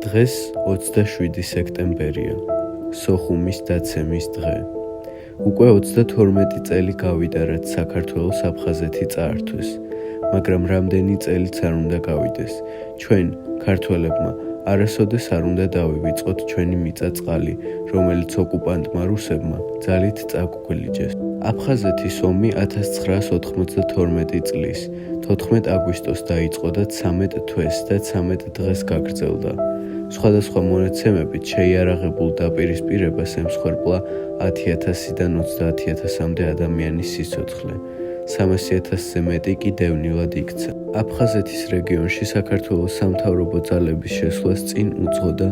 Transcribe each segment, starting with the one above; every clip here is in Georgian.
დღეს 27 სექტემბერია, სოხუმის დაცემის დღე. უკვე 32 წელი გავიდა, რაც საქართველოს აფხაზეთი წაართვეს, მაგრამ რამდენი წელიც არ უნდა გავიდეს. ჩვენ, ქართველებმა, არასოდეს არ უნდა დავივიწყოთ ჩვენი მიწა-წყალი, რომელიც ოკუპანტმა რუსებმა ძალით წაგვგლიჯეს. აფხაზეთის ომი 1992 წლის 14 აგვისტოს დაიწყო და 13 თვეს და 13 დღეს გაგრძელდა. სხვადასხვა მონაცემებით შეიარაღებულ დაპირისპირებას ემსხვერპლა 10,000-დან 30,000-მდე ადამიანის სიცოცხლე. 300,000-ზე მეტი კი დევნილად იქცა. აფხაზეთის რეგიონში საქართველოს სამთავრობო ძალების შესვლას წინ უძღოდა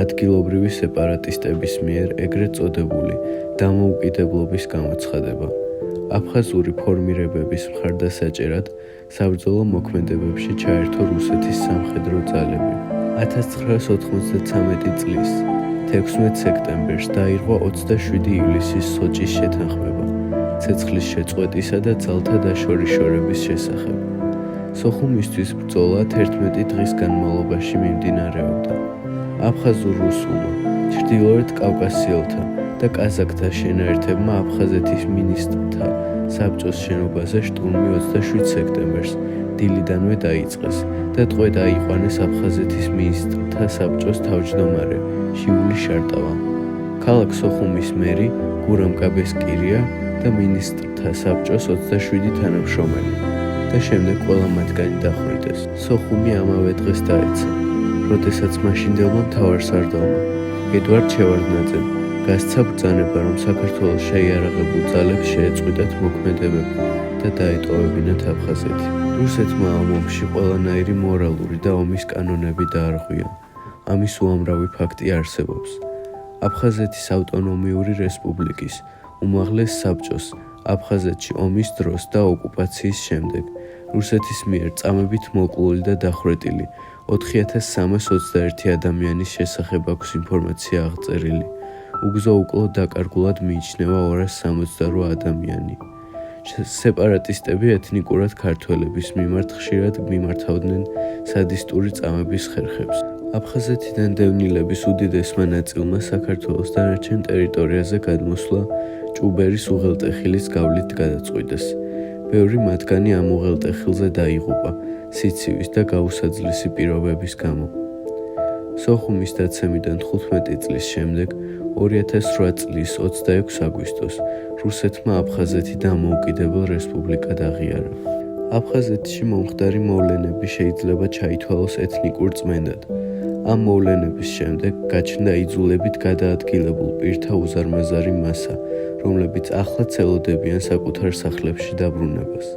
ადგილობრივი სეპარატისტების მიერ ეგრეთ წოდებული დამოუკიდებლობის გამოცხადება. აფხაზური ფორმირებების მხარდასაჭერად საბრძოლო მოქმედებებში ჩაერთო რუსეთის სამხედრო ძალები. 1993 წლის 16 სექტემბერს დაირღვა 27 ივლისის სოჭის შეთანხმება ცეცხლის შეწყვეტისა და ძალთა დაშორიშორების შესახებ. სოხუმისთვის ბრძოლა 11 დღის განმავლობაში მიმდინარეობდა. აფხაზურ-რუსულმა, ჩრდილოეთ კავკასიელთა და კაზაკთა შენაერთებმა აფხაზეთის მინისტრთა საბჭოს შენობაზე შტურმი 27 სექტემბერს დილიდანვე დაიწყეს და ტყვე დაიყვანეს აფხაზეთის მინისტრთა საბჭოს თავმჯდომარე ჟიული შარტავა, ქალაქ სოხუმის მერი გურამ კაბესკირია და მინისტრთა საბჭოს 27 თანამშრომელი და შემდეგ ყველა მათგანი დახვრიტეს. სოხუმი ამავე დღეს დაეცა, როდესაც მაშინდელმა მთავარსარდალმა ედვარდ შევარდნაძემ გასცა ბრძანება, რომ საქართველოს შეიარაღებულ ძალებს შეეწყვიტათ მოქმედებები და დაეტოვებინათ აფხაზეთი. რუსეთმა ამ ომში ყველანაირი მორალური და ომის კანონები დაარღვია. ამის უამრავი ფაქტი არსებობს. აფხაზეთის ავტონომიური რესპუბლიკის უმაღლეს საბჭოს აფხაზეთში ომის დროს და ოკუპაციის შემდეგ რუსეთის მიერ წამებით მოკლული და დახვრეტილი 4,321 ადამიანის შესახებ აქვს ინფორმაცია აღწერილი. უგზო-უკლო დაკარგულად მიიჩნევა 268 ადამიანი. სეპარატისტები ეთნიკურად ქართველების მიმართ ხშირად მიმართავდნენ სადისტური წამების ხერხებს. აფხაზეთიდან დევნილების უდიდესმა ნაწილმა საქართველოს დანარჩენ ტერიტორიაზე გადმოსვლა ჭუბერის უღელტეხილის გავლით გადაწყვიტეს. ბევრი მათგანი ამ უღელტეხილზე დაიღუპა სიცივის და გაუსაძლისი პირობების გამო. სოხუმის დაცემიდან 15 წლის შემდეგ 2008 წლის 26 აგვისტოს რუსეთმა აფხაზეთი დამოუკიდებელ რესპუბლიკად აღიარა. აფხაზეთში მომხდარი მოვლენები შეიძლება ჩაითვალოს ეთნიკურ წმენდად. ამ მოვლენების შემდეგ გაჩნდა იძულებით გადაადგილებულ პირთა უზარმაზარი მასა, რომლებიც ახლაც ელოდებიან საკუთარ სახლებში დაბრუნებას.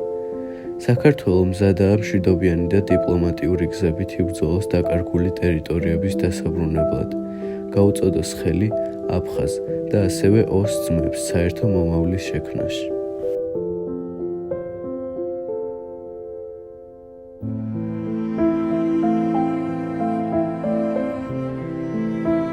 საქართველო მზადაა მშვიდობიანი და დიპლომატიური გზებით იბრძოლოს დაკარგული ტერიტორიების დასაბრუნებლად, გაუწოდოს ხელი აფხაზ და ასევე ოს ძმებს საერთო მომავლის შექმნაში.